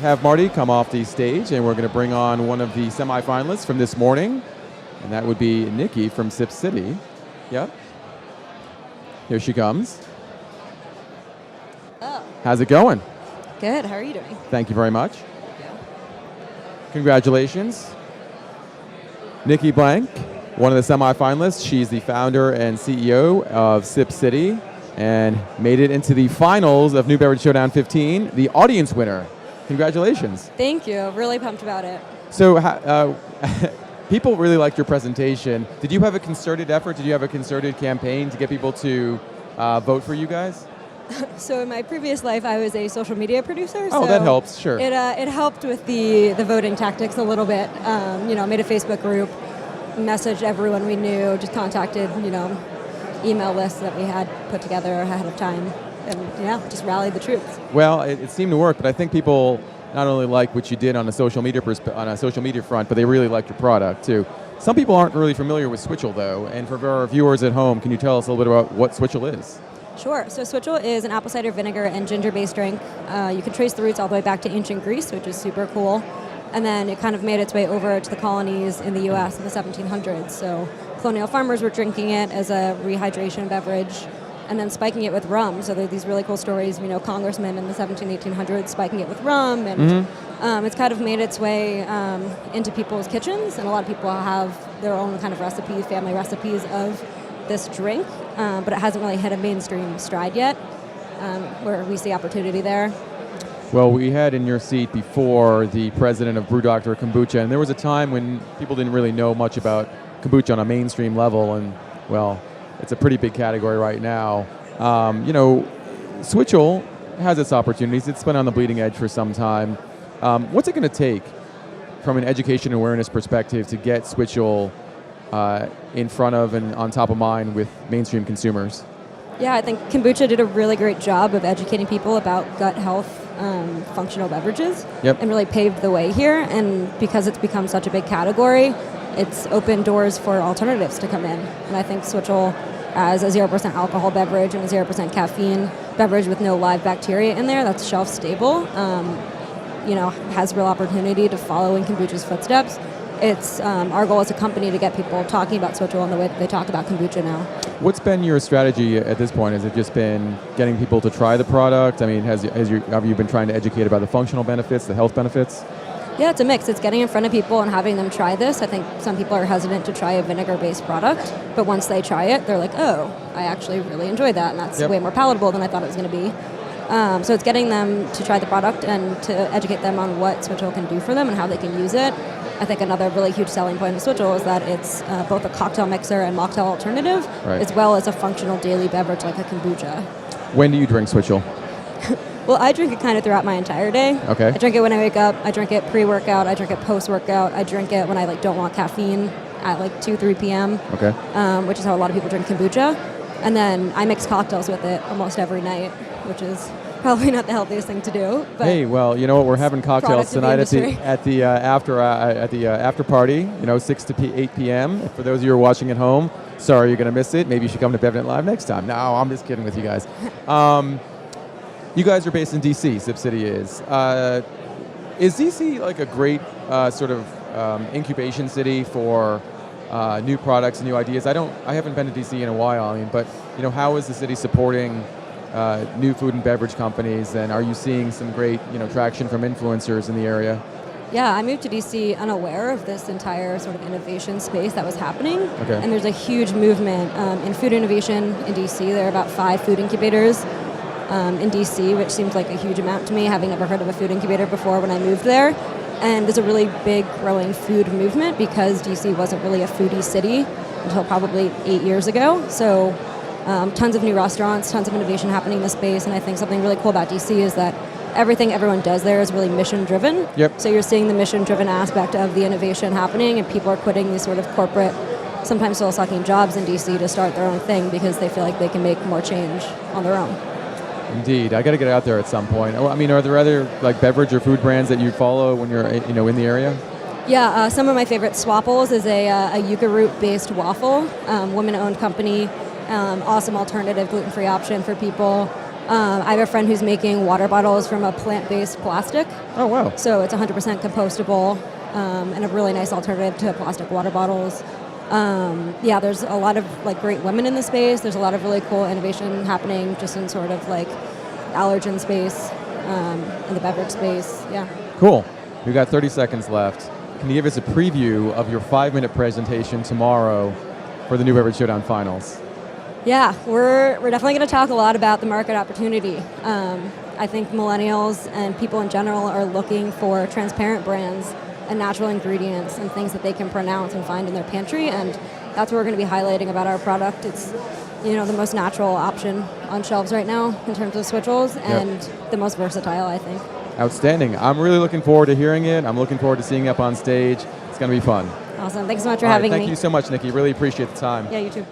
have Marty come off the stage, and we're going to bring on one of the semifinalists from this morning, and that would be Nikki from Sip City. Yep. Here she comes. Oh. How's it going? Good. How are you doing? Thank you very much. Thank you. Congratulations. Nikki Blank, one of the semifinalists. She's the founder and CEO of Sip City and made it into the finals of New Beverage Showdown 15, the audience winner. Congratulations. Thank you. Really pumped about it. So people really liked your presentation. Did you have a concerted effort? Did you have a concerted campaign to get people to vote for you guys? So in my previous life, I was a social media producer. Oh, so that helps, sure. It helped with the voting tactics a little bit. Made a Facebook group, messaged everyone we knew, just contacted, email lists that we had put together ahead of time, and just rallied the troops. Well, it seemed to work, but I think people not only like what you did on a social media front, but they really liked your product too. Some people aren't really familiar with Switchel though, and for our viewers at home, can you tell us a little bit about what Switchel is? Sure. So Switchel is an apple cider vinegar and ginger-based drink. You can trace the roots all the way back to ancient Greece, which is super cool. And then it kind of made its way over to the colonies in the U.S. in the 1700s. So colonial farmers were drinking it as a rehydration beverage and then spiking it with rum. So there are these really cool stories, congressmen in the 1800s spiking it with rum. And it's kind of made its way into people's kitchens. And a lot of people have their own kind of recipes, family recipes of this drink. But it hasn't really hit a mainstream stride yet, where we see opportunity there. Well, we had in your seat before the president of Brew Doctor Kombucha, and there was a time when people didn't really know much about kombucha on a mainstream level, and, well, it's a pretty big category right now. Switchel has its opportunities. It's been on the bleeding edge for some time. What's it going to take from an education awareness perspective to get Switchel in front of and on top of mind with mainstream consumers? Yeah, I think kombucha did a really great job of educating people about gut health functional beverages, and really paved the way here. And because it's become such a big category, it's opened doors for alternatives to come in. And I think Switchel, as a 0% alcohol beverage and a 0% caffeine beverage with no live bacteria in there, that's shelf stable, has real opportunity to follow in kombucha's footsteps. It's our goal as a company to get people talking about Switchel in the way that they talk about kombucha now. What's been your strategy at this point? Has it just been getting people to try the product? I mean, have you been trying to educate about the functional benefits, the health benefits? Yeah, it's a mix. It's getting in front of people and having them try this. I think some people are hesitant to try a vinegar-based product, but once they try it, they're like, oh, I actually really enjoy that, and that's way more palatable than I thought it was going to be. So it's getting them to try the product and to educate them on what Switchel can do for them and how they can use it. I think another really huge selling point of Switchel is that it's both a cocktail mixer and mocktail alternative, as well as a functional daily beverage like a kombucha. When do you drink Switchel? Well, I drink it kind of throughout my entire day. Okay. I drink it when I wake up. I drink it pre-workout. I drink it post-workout. I drink it when I don't want caffeine at 2, 3 p.m. Okay. Which is how a lot of people drink kombucha. And then I mix cocktails with it almost every night, which is probably not the healthiest thing to do. But hey, well, you know what? We're having cocktails tonight at the after party. 6 to 8 p.m. For those of you who are watching at home, sorry you're going to miss it. Maybe you should come to BevNet Live next time. No, I'm just kidding with you guys. You guys are based in D.C. Sip City is. Is D.C. like a great sort of incubation city for new products and new ideas? I haven't been to D.C. in a while. But how is the city supporting new food and beverage companies, and are you seeing some great traction from influencers in the area? Yeah, I moved to DC unaware of this entire sort of innovation space that was happening. Okay. And there's a huge movement in food innovation in DC. There are about 5 food incubators in DC, which seems like a huge amount to me, having never heard of a food incubator before when I moved there. And there's a really big growing food movement because DC wasn't really a foodie city until probably 8 years ago. So tons of new restaurants, tons of innovation happening in the space, and I think something really cool about DC is that everything everyone does there is really mission-driven. Yep. So you're seeing the mission-driven aspect of the innovation happening, and people are quitting these sort of corporate, sometimes soul-sucking jobs in DC to start their own thing because they feel like they can make more change on their own. Indeed. I got to get out there at some point. I mean, are there other beverage or food brands that you follow when you're in the area? Yeah, some of my favorites. Swapples is a yucca root-based waffle, women-owned company. Awesome alternative gluten-free option for people. I have a friend who's making water bottles from a plant-based plastic. Oh, wow. So it's 100% compostable and a really nice alternative to plastic water bottles. There's a lot of like great women in the space. There's a lot of really cool innovation happening just in sort of like allergen space, in the beverage space. Yeah. Cool. We've got 30 seconds left. Can you give us a preview of your 5-minute presentation tomorrow for the New Beverage Showdown Finals? Yeah, we're definitely going to talk a lot about the market opportunity. I think millennials and people in general are looking for transparent brands and natural ingredients and things that they can pronounce and find in their pantry, and that's what we're going to be highlighting about our product. It's the most natural option on shelves right now in terms of switchels, and the most versatile, I think. Outstanding. I'm really looking forward to hearing it. I'm looking forward to seeing you up on stage. It's going to be fun. Awesome. Thanks so much for having me. Thank you so much, Nikki. Really appreciate the time. Yeah, you too.